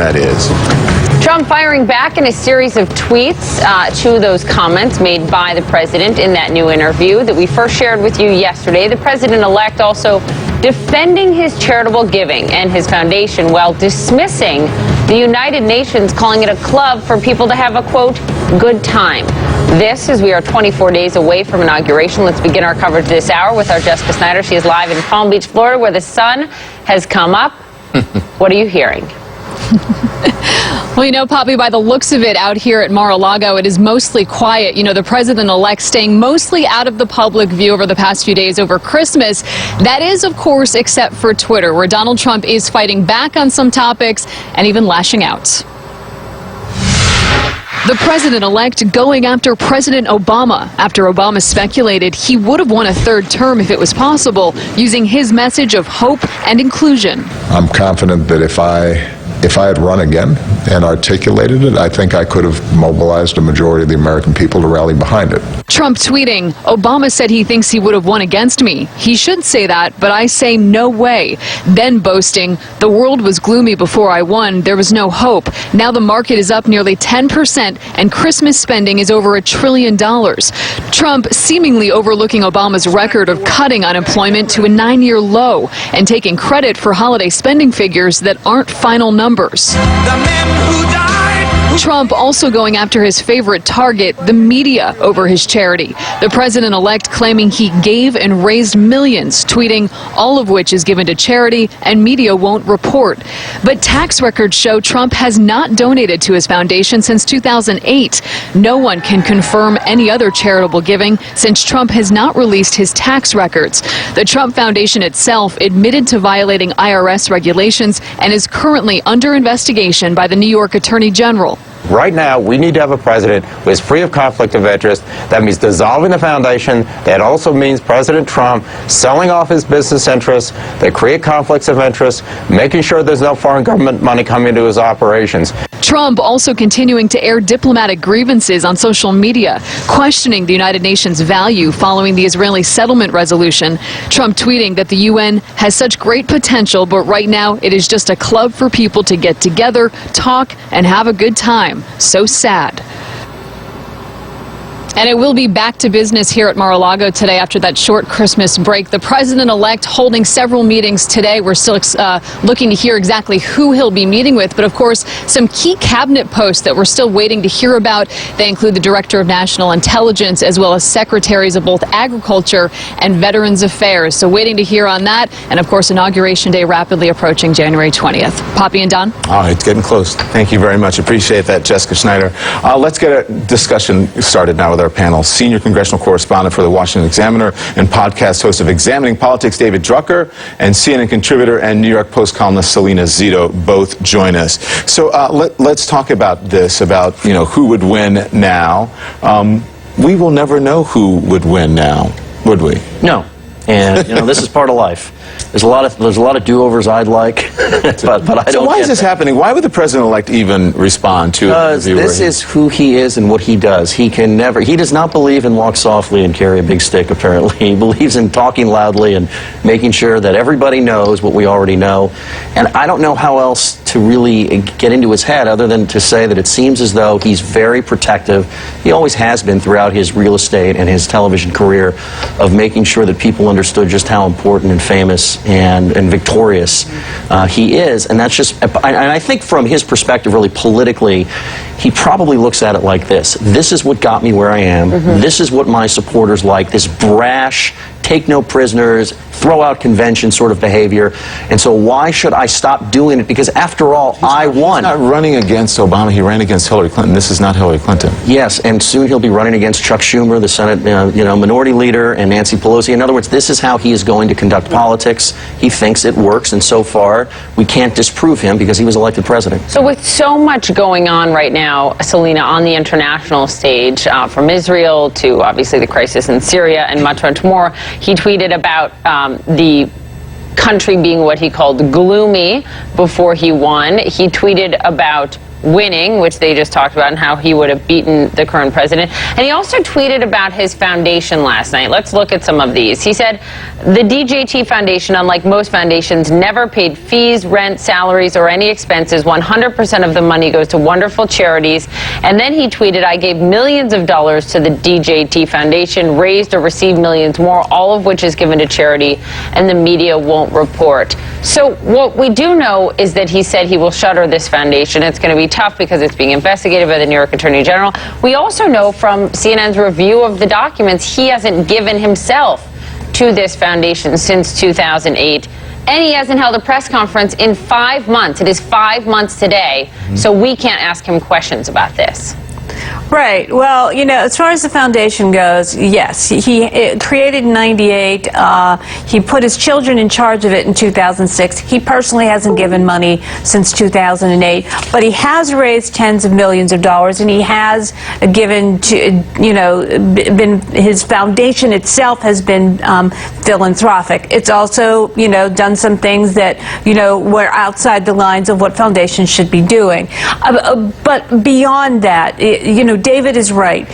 that is. Trump firing back in a series of tweets to those comments made by the president in that new interview that we first shared with you yesterday. The president-elect also defending his charitable giving and his foundation while dismissing the United Nations, calling it a club for people to have a, quote, good time. This, as we are 24 days away from inauguration. Let's begin our coverage this hour with our Jessica Snyder. She is live in Palm Beach, Florida, where the sun has come up. What are you hearing? Well, you know, Poppy, by the looks of it out here at Mar-a-Lago, it is mostly quiet. You know, the president-elect staying mostly out of the public view over the past few days over Christmas. That is, of course, except for Twitter, where Donald Trump is fighting back on some topics and even lashing out. The president-elect going after President Obama after Obama speculated he would have won a third term if it was possible, using his message of hope and inclusion. I'm confident that if I had run again and articulated it, I think I could have mobilized a majority of the American people to rally behind it. Trump tweeting, Obama said he thinks he would have won against me. He should say that, but I say no way. Then boasting, the world was gloomy before I won. There was no hope. Now the market is up nearly 10% and Christmas spending is over $1 trillion. Trump seemingly overlooking Obama's record of cutting unemployment to a 9-year low and taking credit for holiday spending figures that aren't final numbers. Trump also going after his favorite target, the media, over his charity. The president-elect claiming he gave and raised millions, tweeting, all of which is given to charity and media won't report. But tax records show Trump has not donated to his foundation since 2008. No one can confirm any other charitable giving since Trump has not released his tax records. The Trump Foundation itself admitted to violating IRS regulations and is currently under investigation by the New York Attorney General. Right now, we need to have a president who is free of conflict of interest. That means dissolving the foundation. That also means President Trump selling off his business interests that create conflicts of interest, making sure there's no foreign government money coming into his operations. Trump also continuing to air diplomatic grievances on social media, questioning the United Nations' value following the Israeli settlement resolution. Trump tweeting that the UN has such great potential, but right now it is just a club for people to get together, talk, and have a good time. So sad. And it will be back to business here at Mar-a-Lago today after that short Christmas break. The president-elect holding several meetings today. We're still looking to hear exactly who he'll be meeting with. But, of course, some key cabinet posts that we're still waiting to hear about. They include the Director of National Intelligence as well as secretaries of both Agriculture and Veterans Affairs. So waiting to hear on that. And, of course, Inauguration Day rapidly approaching January 20th. Poppy and Don? All right, it's getting close. Thank you very much. Appreciate that, Jessica Snyder. Let's get a discussion started now with our panel. Senior congressional correspondent for the Washington Examiner and podcast host of Examining Politics, David Drucker, and CNN contributor and New York Post columnist Selena Zito both join us. So let's talk about this, about who would win now. We will never know who would win now, would we? No. And this is part of life. There's a lot of do-overs I'd like, but I don't. So why is this happening? Why would the president-elect even respond to? Because this is who he is and what he does. He does not believe in walk softly and carry a big stick. Apparently, he believes in talking loudly and making sure that everybody knows what we already know. And I don't know how else to really get into his head other than to say that it seems as though he's very protective. He always has been throughout his real estate and his television career, of making sure that people understood just how important and famous and victorious he is. And that's just, and I think from his perspective, really politically, he probably looks at it like this. This is what got me where I am. This is what my supporters like, this brash, take no prisoners, throw out convention sort of behavior. And so why should I stop doing it? Because after all, I won. He's not running against Obama. He ran against Hillary Clinton. This is not Hillary Clinton. Yes, and soon he'll be running against Chuck Schumer, the Senate minority leader, and Nancy Pelosi. In other words, this is how he is going to conduct politics. He thinks it works, and so far we can't disprove him because he was elected president. So with so much going on right now, Selena, on the international stage, from Israel to obviously the crisis in Syria and much, much more, he tweeted about the country being what he called gloomy before he won. He tweeted about winning, which they just talked about, and how he would have beaten the current president. And he also tweeted about his foundation last night. Let's look at some of these. He said, the DJT Foundation, unlike most foundations, never paid fees, rent, salaries, or any expenses. 100% of the money goes to wonderful charities. And then he tweeted, I gave millions of dollars to the DJT Foundation, raised or received millions more, all of which is given to charity, and the media won't report. So what we do know is that he said he will shutter this foundation. It's going to be tough because it's being investigated by the New York Attorney General. We also know from CNN's review of the documents, he hasn't given himself to this foundation since 2008. And he hasn't held a press conference in 5 months. It is 5 months today, so we can't ask him questions about this. Right. Well, you know, as far as the foundation goes, yes, he created in '98. He put his children in charge of it in 2006. He personally hasn't given money since 2008, but he has raised tens of millions of dollars, and he has given to, you know, his foundation itself has been philanthropic. It's also, you know, done some things that, you know, were outside the lines of what foundations should be doing. But beyond that, you know, David is right.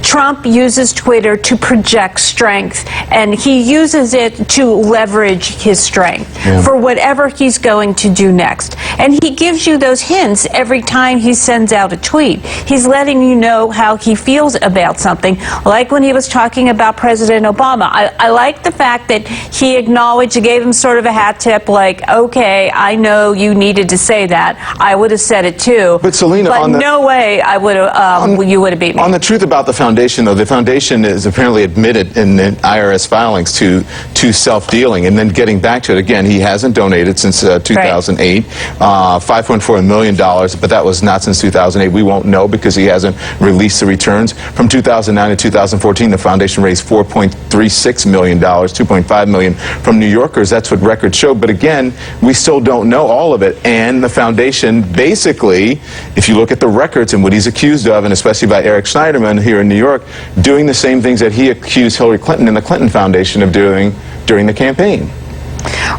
Trump uses Twitter to project strength, and he uses it to leverage his strength for whatever he's going to do next. And he gives you those hints every time he sends out a tweet. He's letting you know how he feels about something, like when he was talking about President Obama. I like the fact that he acknowledged, he gave him sort of a hat tip, like, okay, I know you needed to say that. I would have said it too. But Selena, but no way I would have. You would have beat me. On the truth about the foundation, though, the foundation is apparently admitted in the IRS filings to self-dealing, and then getting back to it again, he hasn't donated since 2008, $5.4 million, but that was not since 2008. We won't know because he hasn't released the returns. From 2009 to 2014, the foundation raised $4.36 million, $2.5 million from New Yorkers. That's what records show. But again, we still don't know all of it. And the foundation, basically, if you look at the records and what he's accused of, and especially by Eric Schneiderman here in New York, doing the same things that he accused Hillary Clinton and the Clinton Foundation of doing during the campaign.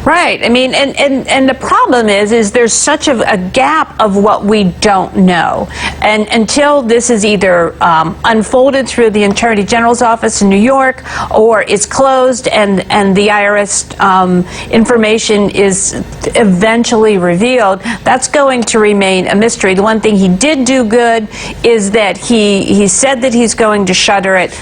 Right. I mean, and the problem is there's such a gap of what we don't know. And until this is either unfolded through the Attorney General's office in New York, or is closed and the IRS information is eventually revealed, that's going to remain a mystery. The one thing he did do good is that he said that he's going to shutter it.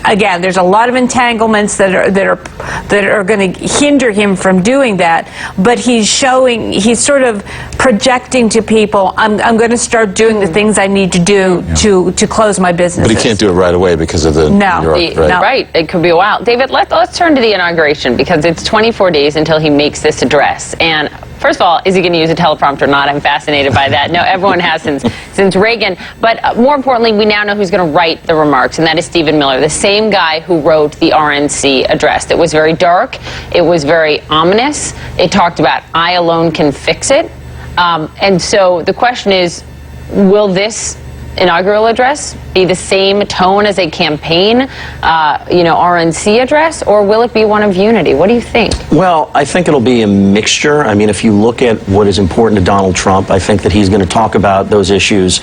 Again, there's a lot of entanglements that are going to hinder him from doing that, but he's sort of projecting to people, I'm going to start doing the things I need to do to close my business. But he can't do it right away because of the New York, right? Right. It could be a while. David, let's turn to the inauguration, because it's 24 days until he makes this address. And first of all, is he going to use a teleprompter or not? I'm fascinated by that. No, everyone has since Reagan. But more importantly, we now know who's going to write the remarks, and that is Stephen Miller, the same guy who wrote the RNC address. It was very dark. It was very ominous. It talked about I alone can fix it. And so the question is, will this inaugural address be the same tone as a campaign, RNC address, or will it be one of unity? What do you think? Well, I think it'll be a mixture. I mean, if you look at what is important to Donald Trump, I think that he's going to talk about those issues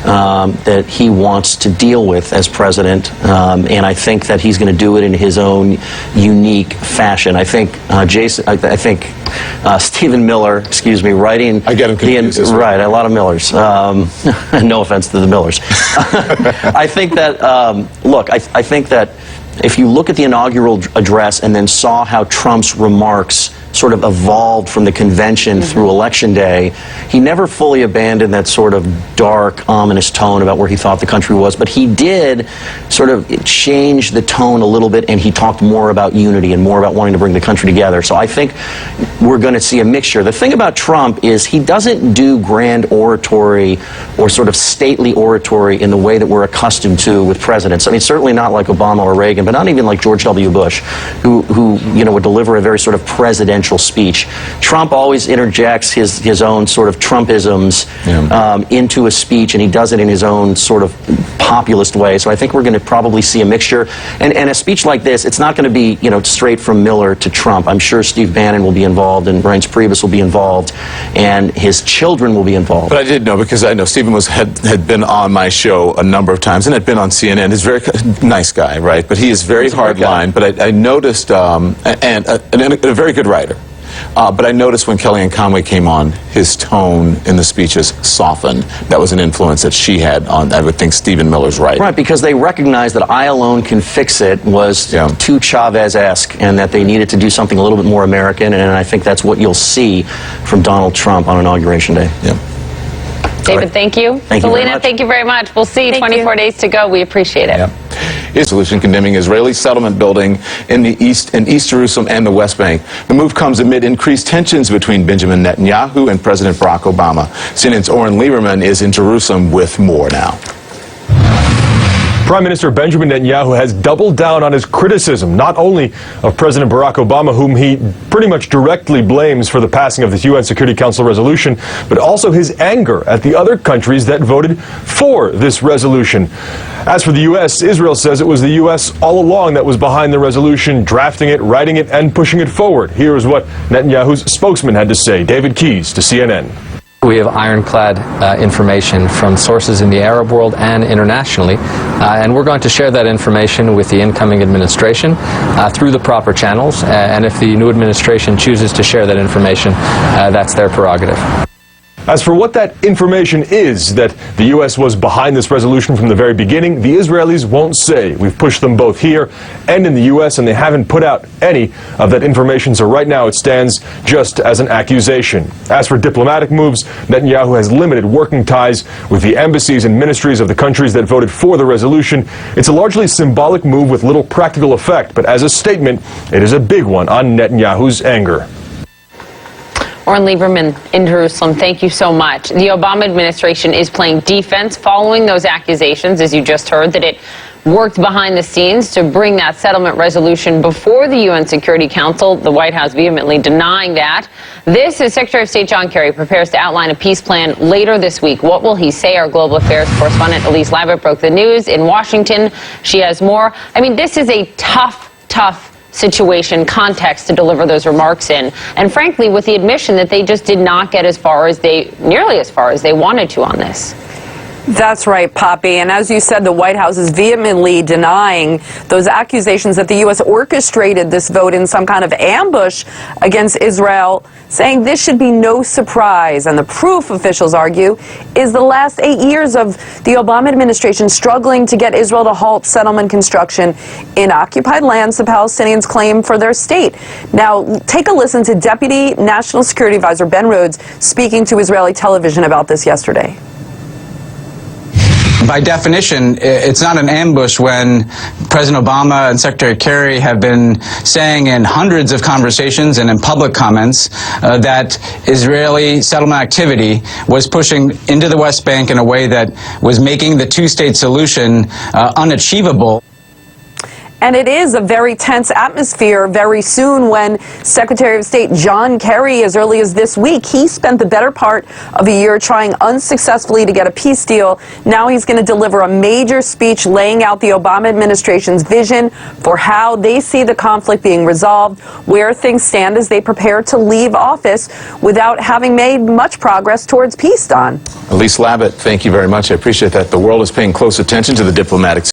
that he wants to deal with as president, and I think that he's going to do it in his own unique fashion. I think Stephen Miller, writing. I get him confused as well. Right, a lot of Millers. No offense to the Millers. I think that, I think that if you look at the inaugural address and then saw how Trump's remarks sort of evolved from the convention through Election Day, he never fully abandoned that sort of dark, ominous tone about where he thought the country was, but he did sort of change the tone a little bit, and he talked more about unity and more about wanting to bring the country together. So I think we're going to see a mixture. The thing about Trump is he doesn't do grand oratory or sort of stately oratory in the way that we're accustomed to with presidents. I mean, certainly not like Obama or Reagan, but not even like George W. Bush, who would deliver a very sort of presidential speech. Trump always interjects his own sort of Trumpisms into a speech, and he does it in his own sort of populist way. So I think we're going to probably see a mixture. And a speech like this, it's not going to be, straight from Miller to Trump. I'm sure Steve Bannon will be involved, and Reince Priebus will be involved, and his children will be involved. But I did know, because I know Stephen had been on my show a number of times and had been on CNN. He's a very nice guy, right? But he is very hardline. But I noticed, and a very good writer. But I noticed when Kellyanne Conway came on, his tone in the speeches softened. That was an influence that she had on, I would think, Stephen Miller's right. Right, because they recognized that I alone can fix it was too Chavez-esque, and that they needed to do something a little bit more American, and I think that's what you'll see from Donald Trump on Inauguration Day. Yeah. David, thank you. Thank you very Selena, much. thank you very much. We'll see. Thank 24 you. days to go. We appreciate it. His resolution condemning Israeli settlement building in East Jerusalem and the West Bank. The move comes amid increased tensions between Benjamin Netanyahu and President Barack Obama. CNN's Oren Lieberman is in Jerusalem with more now. Prime Minister Benjamin Netanyahu has doubled down on his criticism, not only of President Barack Obama, whom he pretty much directly blames for the passing of the UN Security Council resolution, but also his anger at the other countries that voted for this resolution. As for the U.S., Israel says it was the U.S. all along that was behind the resolution, drafting it, writing it, and pushing it forward. Here is what Netanyahu's spokesman had to say. David Keyes to CNN. We have ironclad information from sources in the Arab world and internationally, and we're going to share that information with the incoming administration through the proper channels, and if the new administration chooses to share that information, that's their prerogative. As for what that information is, that the U.S. was behind this resolution from the very beginning, the Israelis won't say. We've pushed them both here and in the U.S., and they haven't put out any of that information, so right now it stands just as an accusation. As for diplomatic moves, Netanyahu has limited working ties with the embassies and ministries of the countries that voted for the resolution. It's a largely symbolic move with little practical effect, but as a statement, it is a big one on Netanyahu's anger. Oren Lieberman in Jerusalem, thank you so much. The Obama administration is playing defense following those accusations, as you just heard, that it worked behind the scenes to bring that settlement resolution before the UN Security Council, the White House vehemently denying that. This is Secretary of State John Kerry prepares to outline a peace plan later this week. What will he say? Our global affairs correspondent Elise Labott broke the news in Washington. She has more. I mean, this is a tough situation, context to deliver those remarks in. And frankly, with the admission that they just did not get nearly as far as they wanted to on this. That's right, Poppy. And as you said, the White House is vehemently denying those accusations that the U.S. orchestrated this vote in some kind of ambush against Israel, saying this should be no surprise. And the proof, officials argue, is the last 8 years of the Obama administration struggling to get Israel to halt settlement construction in occupied lands the Palestinians claim for their state. Now, take a listen to Deputy National Security Advisor Ben Rhodes speaking to Israeli television about this yesterday. By definition, it's not an ambush when President Obama and Secretary Kerry have been saying in hundreds of conversations and in public comments that Israeli settlement activity was pushing into the West Bank in a way that was making the two-state solution unachievable. And it is a very tense atmosphere very soon when Secretary of State John Kerry, as early as this week, he spent the better part of a year trying unsuccessfully to get a peace deal. Now he's going to deliver a major speech laying out the Obama administration's vision for how they see the conflict being resolved, where things stand as they prepare to leave office without having made much progress towards peace, Don. Elise Labott, thank you very much. I appreciate that. The world is paying close attention to the diplomatic